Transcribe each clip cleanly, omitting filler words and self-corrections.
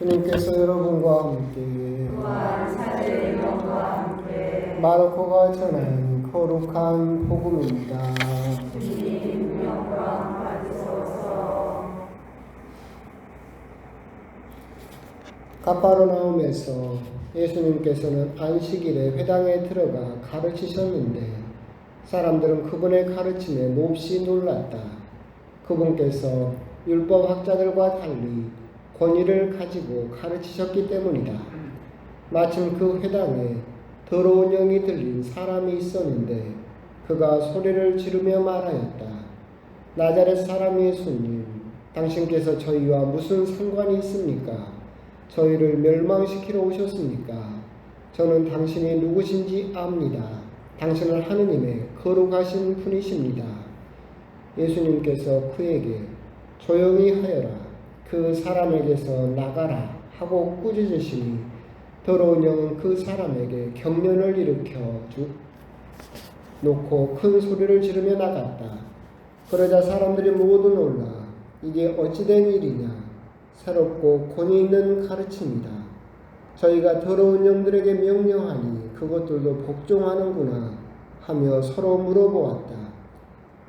주님께서 여러분과 함께 또한 사제의 영과 함께 마르코가 전한 거룩한 복음입니다. 주님 영광 받으소서. 가파르나움에서 예수님께서는 안식일에 회당에 들어가 가르치셨는데 사람들은 그분의 가르침에 몹시 놀랐다. 그분께서 율법학자들과 달리 권위를 가지고 가르치셨기 때문이다. 마침 그 회당에 더러운 영이 들린 사람이 있었는데 그가 소리를 지르며 말하였다. 나자렛 사람 예수님, 당신께서 저희와 무슨 상관이 있습니까? 저희를 멸망시키러 오셨습니까? 저는 당신이 누구신지 압니다. 당신은 하느님의 거룩하신 분이십니다. 예수님께서 그에게 조용히 하여라. 그 사람에게서 나가라 하고 꾸짖으시니 더러운 영은 그 사람에게 경련을 일으켜 놓고 큰 소리를 지르며 나갔다. 그러자 사람들이 모두 놀라 이게 어찌된 일이냐. 새롭고 권위 있는 가르침이다. 저희가 더러운 영들에게 명령하니 그것들도 복종하는구나 하며 서로 물어보았다.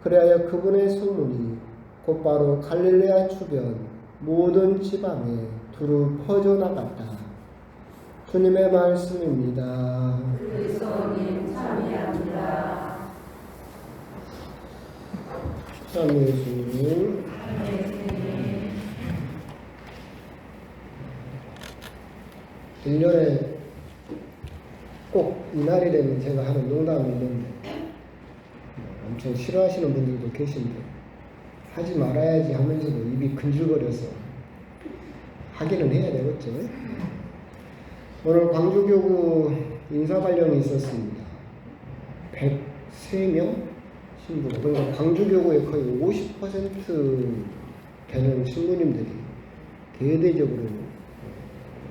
그리하여 그분의 소문이 곧바로 갈릴레아 주변 모든 지방에 두루 퍼져나갔다. 주님의 말씀입니다. 그리스도님 참여합니다. 참 예수님, 1년에 꼭 이날이 되면 제가 하는 농담이 있는데 엄청 싫어하시는 분들도 계신데 하지 말아야지 하면서도 입이 근질거려서 하기는 해야 되겠죠. 오늘 광주교구 인사발령이 있었습니다. 103명 신부, 그러니까 광주교구의 거의 50% 되는 신부님들이 대대적으로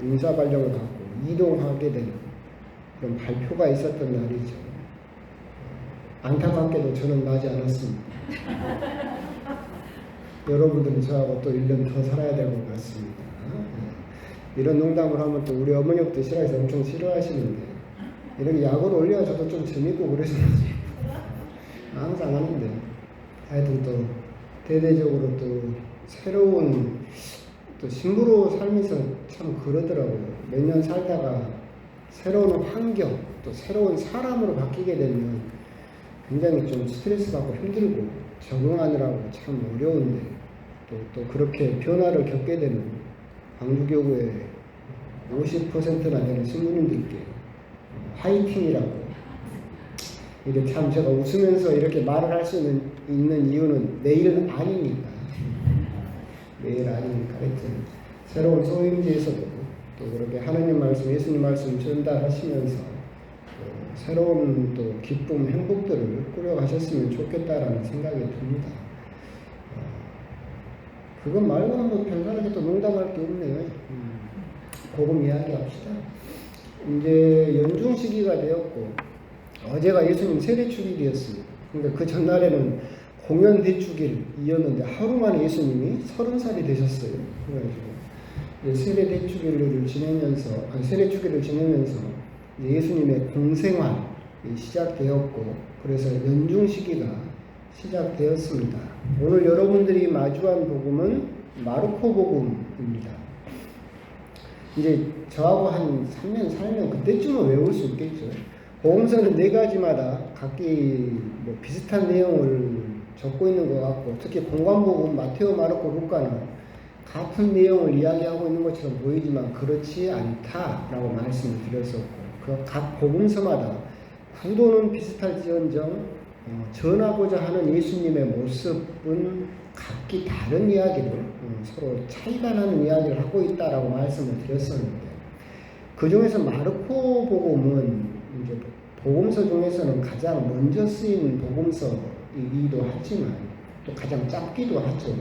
인사발령을 갖고 이동하게 되는 그런 발표가 있었던 날이죠. 안타깝게도 저는 나지 않았습니다. 여러분들은 저하고 또 1년 더 살아야 될 것 같습니다. 이런 농담을 하면 또 우리 어머니부터 싫어해서 엄청 싫어하시는데 이렇게 야구를 올려야 저도 좀 재밌고 그래서 항상 하는데 하여튼 또 대대적으로 또 새로운 또 신부로 살면서 참 그러더라고요. 몇 년 살다가 새로운 환경 또 새로운 사람으로 바뀌게 되면 굉장히 좀 스트레스 받고 힘들고 적응하느라고 참 어려운데 또 그렇게 변화를 겪게 되는 광주교구의 50%나 되는 신부님들께 화이팅이라고 이게 참 제가 웃으면서 이렇게 말을 할 수 있는 이유는 내일은 아니니까 내일 아니니까 하여튼 새로운 소임지에서도 또 그렇게 하나님 말씀 예수님 말씀 전달하시면서 새로운 또 기쁨, 행복들을 꾸려가셨으면 좋겠다라는 생각이 듭니다. 그것 말고는 뭐 별다르게 또 농담할 게 없네요. 복음 이야기합시다. 이제 연중 시기가 되었고 어제가 예수님 세례 축일이었습니다. 그러니까 그 전날에는 공연 대축일이었는데 하루 만에 예수님이 30살이 되셨어요. 그래가지고 세례 대축일을 지내면서 세례 축일을 지내면서 예수님의 공생활이 시작되었고 그래서 연중 시기가 시작되었습니다. 오늘 여러분들이 마주한 복음은 마르코 복음입니다. 이제 저하고 한 3년, 4년 그때쯤은 외울 수 있겠죠. 복음서는 4가지마다 각기 뭐 비슷한 내용을 적고 있는 것 같고 특히 공관복음 마테오, 마르코, 루카는 같은 내용을 이야기하고 있는 것처럼 보이지만 그렇지 않다라고 말씀을 드렸었고 그 각 복음서마다 구도는 비슷할지언정 전하고자 하는 예수님의 모습은 각기 다른 이야기를 서로 차이가 나는 이야기를 하고 있다라고 말씀을 드렸었는데 그 중에서 마르코 복음은 이제 복음서 중에서는 가장 먼저 쓰인 복음서이기도 하지만 또 가장 짧기도 하죠.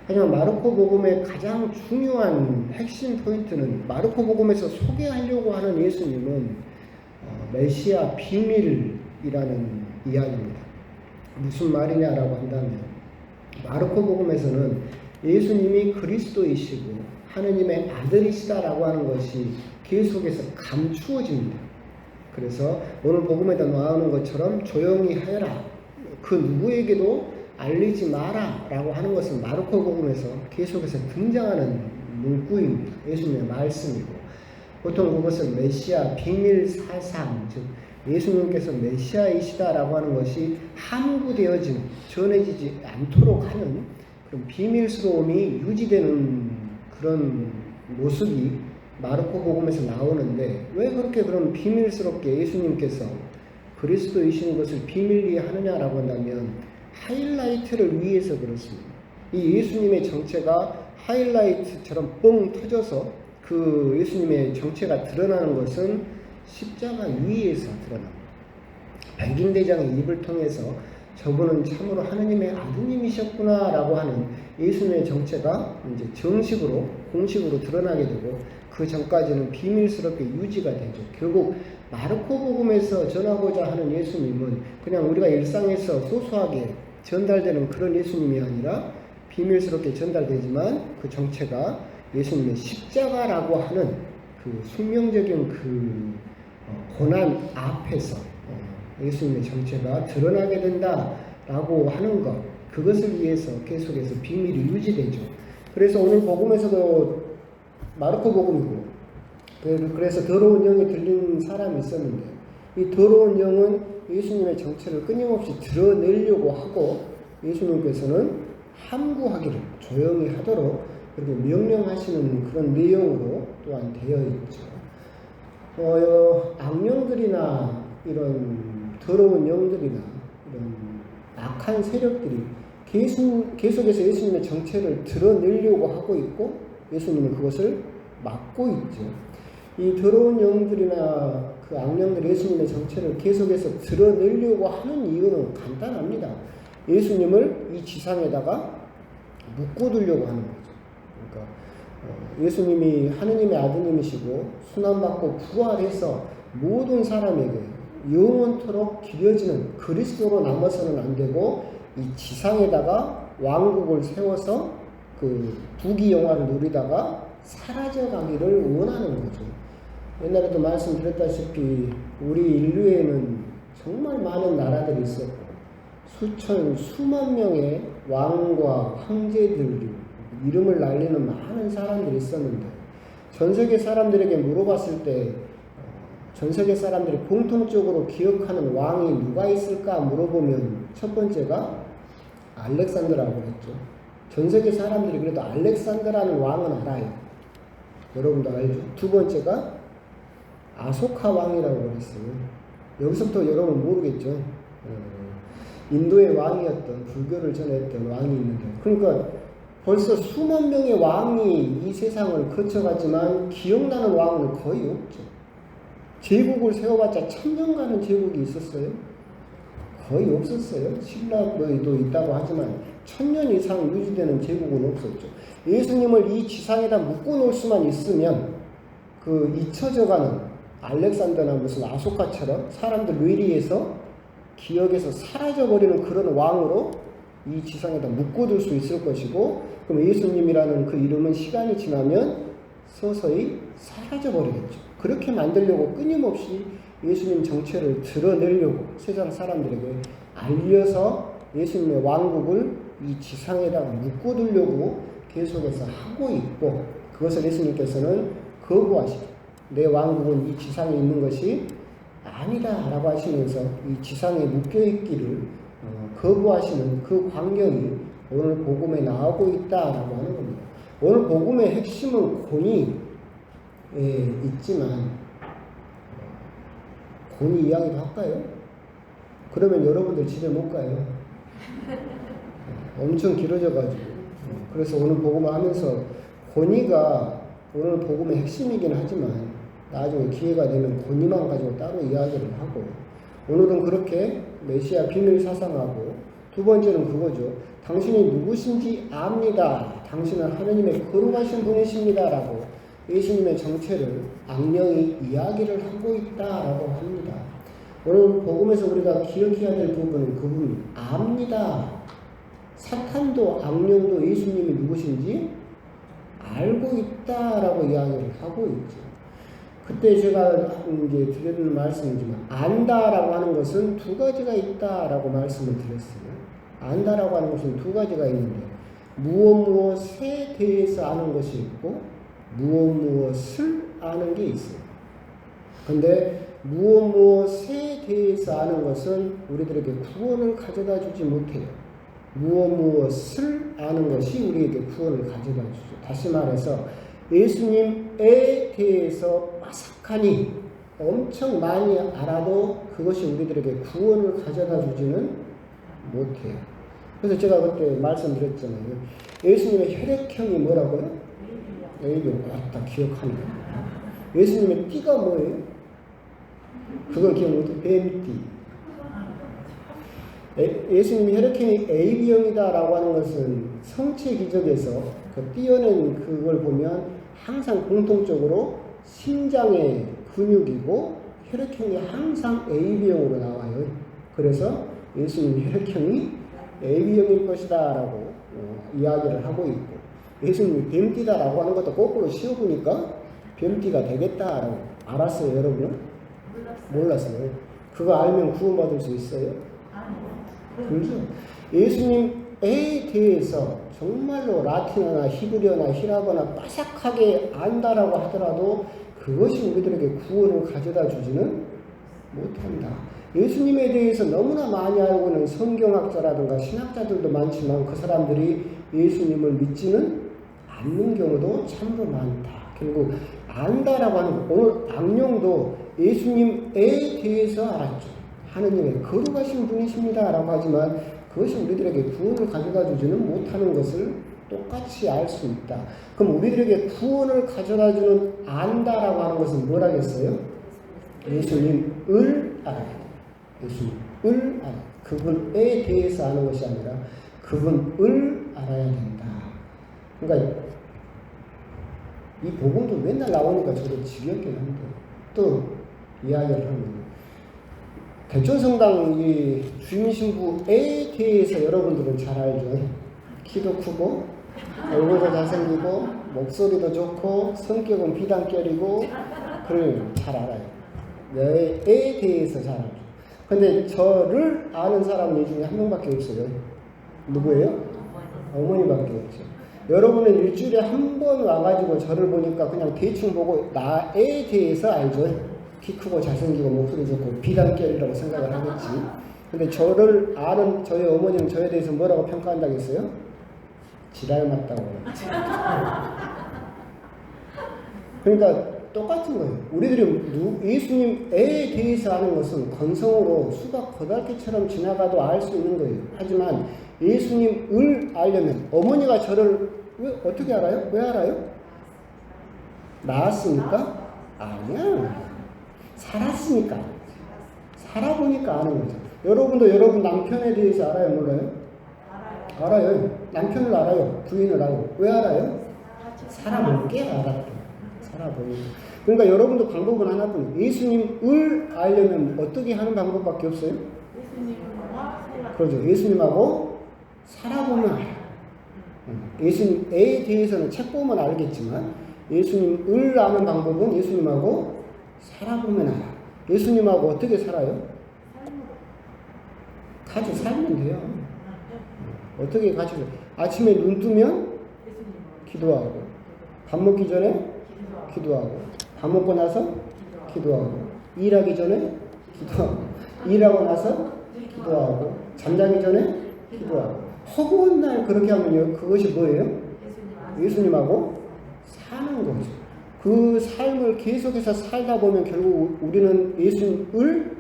하지만 마르코 복음의 가장 중요한 핵심 포인트는 마르코 복음에서 소개하려고 하는 예수님은 메시아 비밀이라는 이야기입니다. 무슨 말이냐라고 한다면 마르코 복음에서는 예수님이 그리스도이시고 하느님의 아들이시다라고 하는 것이 계속해서 감추어집니다. 그래서 오늘 복음에다 나오는 것처럼 조용히 하여라, 그 누구에게도 알리지 마라 라고 하는 것은 마르코 복음에서 계속해서 등장하는 문구입니다. 예수님의 말씀이고, 보통 그것은 메시아 비밀 사상, 즉 예수님께서 메시아이시다라고 하는 것이 함구되어진, 전해지지 않도록 하는 그런 비밀스러움이 유지되는 그런 모습이 마르코 복음에서 나오는데, 왜 그렇게 그런 비밀스럽게 예수님께서 그리스도이신 것을 비밀리에 하느냐라고 한다면 하이라이트를 위해서 그렇습니다. 이 예수님의 정체가 하이라이트처럼 뻥 터져서 그 예수님의 정체가 드러나는 것은 십자가 위에서 드러납니다. 백인대장의 입을 통해서 저분은 참으로 하느님의 아드님이셨구나 라고 하는 예수님의 정체가 이제 정식으로, 공식으로 드러나게 되고, 그 전까지는 비밀스럽게 유지가 되죠. 결국 마르코 복음에서 전하고자 하는 예수님은 그냥 우리가 일상에서 소소하게 전달되는 그런 예수님이 아니라 비밀스럽게 전달되지만 그 정체가 예수님의 십자가라고 하는 그 숙명적인 그 고난 앞에서 예수님의 정체가 드러나게 된다라고 하는 것, 그것을 위해서 계속해서 비밀이 유지되죠. 그래서 오늘 복음에서도 마르코 복음이고, 그래서 더러운 영이 들린 사람이 있었는데, 이 더러운 영은 예수님의 정체를 끊임없이 드러내려고 하고, 예수님께서는 함구하기를, 조용히 하도록 그렇게 명령하시는 그런 내용으로 또한 되어 있죠. 악령들이나 이런 더러운 영들이나 이런 악한 세력들이 계속해서 예수님의 정체를 드러내려고 하고 있고, 예수님은 그것을 막고 있죠. 이 더러운 영들이나 그 악령들이 예수님의 정체를 계속해서 드러내려고 하는 이유는 간단합니다. 예수님을 이 지상에다가 묶어두려고 하는 거죠. 그러니까 예수님이 하느님의 아드님이시고 순환받고 부활해서 모든 사람에게 영원토록 기려지는 그리스도로 남아서는 안 되고, 이 지상에다가 왕국을 세워서 그 부귀영화를 누리다가 사라져가기를 원하는 거죠. 옛날에도 말씀드렸다시피 우리 인류에는 정말 많은 나라들이 있었고, 수만 명의 왕과 황제들, 이름을 날리는 많은 사람들이 있었는데, 전 세계 사람들에게 물어봤을 때 전 세계 사람들이 공통적으로 기억하는 왕이 누가 있을까 물어보면 첫 번째가 알렉산더라고 했죠. 전 세계 사람들이 그래도 알렉산더라는 왕은 알아요. 여러분도 알죠. 두 번째가 아소카 왕이라고 그랬어요. 여기서부터 여러분 모르겠죠. 인도의 왕이었던, 불교를 전했던 왕이 있는데, 그러니까 벌써 수만 명의 왕이 이 세상을 거쳐갔지만 기억나는 왕은 거의 없죠. 제국을 세워봤자 1000년간은 제국이 있었어요? 거의 없었어요. 신라도 있다고 하지만 1000년 이상 유지되는 제국은 없었죠. 예수님을 이 지상에다 묶어놓을 수만 있으면 그 잊혀져가는 알렉산더나 무슨 아소카처럼 사람들 뇌리에서, 기억에서 사라져버리는 그런 왕으로 이 지상에다 묶어둘 수 있을 것이고, 그럼 예수님이라는 그 이름은 시간이 지나면 서서히 사라져버리겠죠. 그렇게 만들려고 끊임없이 예수님 정체를 드러내려고 세상 사람들에게 알려서 예수님의 왕국을 이 지상에다가 묶어두려고 계속해서 하고 있고, 그것을 예수님께서는 거부하시죠. 내 왕국은 이 지상에 있는 것이 아니다 라고 하시면서 이 지상에 묶여있기를 거부하시는 그 광경이 오늘 복음에 나오고 있다라고 하는 겁니다. 오늘 복음의 핵심은 권위에 있지만, 권위 이야기도 할까요? 그러면 여러분들 집에 못 가요. 엄청 길어져가지고. 그래서 오늘 복음을 하면서 권위가 오늘 복음의 핵심이긴 하지만 나중에 기회가 되면 권위만 가지고 따로 이야기를 하고, 오늘은 그렇게 메시아 비밀 사상하고, 두 번째는 그거죠. 당신이 누구신지 압니다. 당신은 하느님의 거룩하신 분이십니다. 라고 예수님의 정체를 악령이 이야기를 하고 있다라고 합니다. 오늘 복음에서 우리가 기억해야 될 부분은 그 부분, 압니다. 사탄도 악령도 예수님이 누구신지 알고 있다라고 이야기를 하고 있죠. 그때 제가 이제 드리는 말씀이지만 안다라고 하는 것은 두 가지가 있다라고 말씀을 드렸어요. 안다라고 하는 것은 두 가지가 있는데 무엇에 대해서 아는 것이 있고 무엇을 아는 게 있어요. 근데 무엇에 대해서 아는 것은 우리들에게 구원을 가져다 주지 못해요. 무엇을 아는 것이 우리에게 구원을 가져다 주죠. 다시 말해서 예수님에 대해서 빠삭하니 엄청 많이 알아도 그것이 우리들에게 구원을 가져다 주지는 못해요. 그래서 제가 그때 말씀드렸잖아요. 예수님의 혈액형이 뭐라고요? A형. 다 기억하네요. 예수님의 띠가 뭐예요? 그걸 기억 못해요. 뱀띠. 예수님이 혈액형이 AB형이다라고 하는 것은 성체 기적에서 그 띄어낸 그걸 보면 항상 공통적으로 심장의 근육이고 혈액형이 항상 AB형으로 나와요. 그래서 예수님 혈액형이 AB형일 것이다 라고 이야기를 하고 있고 예수님이 뱀띠다라고 하는 것도 거꾸로 씌워보니까 뱀띠가 되겠다라고 알았어요. 여러분은? 몰랐어요. 그거 알면 구원받을 수 있어요? 그렇죠? 예수님에 대해서 정말로 라틴어나 히브리어나 히라거나 빠삭하게 안다라고 하더라도 그것이 우리들에게 구원을 가져다 주지는 못한다. 예수님에 대해서 너무나 많이 알고 있는 성경학자라든가 신학자들도 많지만 그 사람들이 예수님을 믿지는 않는 경우도 참으로 많다. 결국 안다라고 하는 것, 오늘 악령도 예수님에 대해서 알았죠. 하느님의 거룩하신 분이십니다 라고 하지만 그것이 우리들에게 구원을 가져다 주지는 못하는 것을 똑같이 알 수 있다. 그럼 우리들에게 구원을 가져다 주는 안다라고 하는 것은 뭐라겠어요? 예수님을 알아야 돼. 예수님을 알아. 그분에 대해서 아는 것이 아니라 그분을 알아야 된다. 그러니까 이 복음도 맨날 나오니까 저도 지겹긴 한데 또 이야기를 합니다. 대천성당 이 주임신부에 대해서 여러분들은 잘 알죠. 키도 크고 얼굴도 잘생기고 목소리도 좋고 성격은 비단결이고 그걸 잘 알아요. 내에 대해서 잘 알죠. 근데 저를 아는 사람은 이 중에 한 명밖에 없어요. 누구예요? 어머니밖에 없죠. 여러분은 일주일에 한 번 와가지고 저를 보니까 그냥 대충 보고 나에 대해서 알죠. 키 크고 잘생기고 목소리 좋고 비단결이라고 생각을 하겠지. 근데 저를 아는 저희 어머니는 저에 대해서 뭐라고 평가한다겠어요? 지랄 맞다고. 그러니까 똑같은 거예요. 우리들이 예수님에 대해서 아는 것은 건성으로 수박 거달기처럼 지나가도 알 수 있는 거예요. 하지만 예수님을 알려면 어머니가 저를 어떻게 알아요? 왜 알아요? 낳았으니까? 아니야. 살았으니까. 살아보니까 아는 거죠. 여러분도 여러분 남편에 대해서 알아요? 몰라요? 알아요. 남편을 알아요. 부인을 알아요. 왜 알아요? 살아보니까 알았다. 살아보니까. 그러니까 여러분도 방법은 하나뿐이에요. 예수님을 알려면 어떻게 하는 방법밖에 없어요? 그렇죠. 예수님하고 살아보면 알아요. 예수님에 대해서는 책 보면 알겠지만 예수님을 아는 방법은 예수님하고 살아보면 알아. 예수님하고 어떻게 살아요? 같이 살면 돼요. 어떻게 같이 살아요? 아침에 눈 뜨면 기도하고 밥 먹기 전에 기도하고 밥 먹고 나서 기도하고 일하기 전에 기도하고 일하고 나서 기도하고 잠자기 전에 기도하고 허구한 날 그렇게 하면요. 그것이 뭐예요? 예수님하고 사는 거죠. 그 삶을 계속해서 살다 보면 결국 우리는 예수님을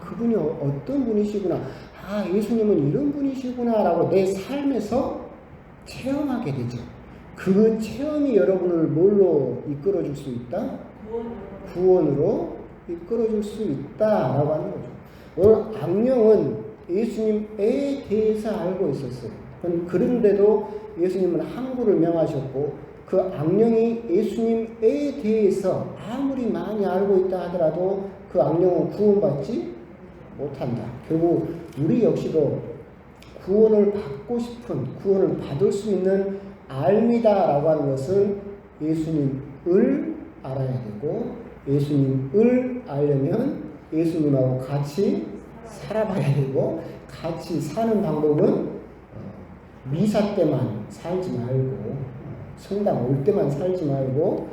그분이 어떤 분이시구나. 예수님은 이런 분이시구나 라고 내 삶에서 체험하게 되죠. 그 체험이 여러분을 뭘로 이끌어줄 수 있다? 구원으로 이끌어줄 수 있다라고 하는 거죠. 오늘 악령은 예수님에 대해서 알고 있었어요. 그런데도 예수님은 항구를 명하셨고 그 악령이 예수님에 대해서 아무리 많이 알고 있다 하더라도 그 악령은 구원받지 못한다. 결국 우리 역시도 구원을 받고 싶은, 구원을 받을 수 있는 알미다라고 하는 것은 예수님을 알아야 되고 예수님을 알려면 예수님하고 같이 살아봐야 되고 같이 사는 방법은 미사 때만 살지 말고 성당 올 때만 살지 말고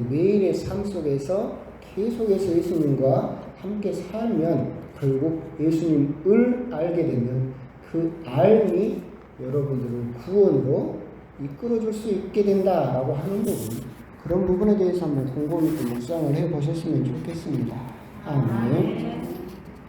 매일의 삶 속에서 계속해서 예수님과 함께 살면 결국 예수님을 알게 되면 그 알미 여러분들을 구원으로 이끌어줄 수 있게 된다라고 하는 부분, 그런 부분에 대해서 한번 곰곰이 묵상을 해보셨으면 좋겠습니다. 아멘.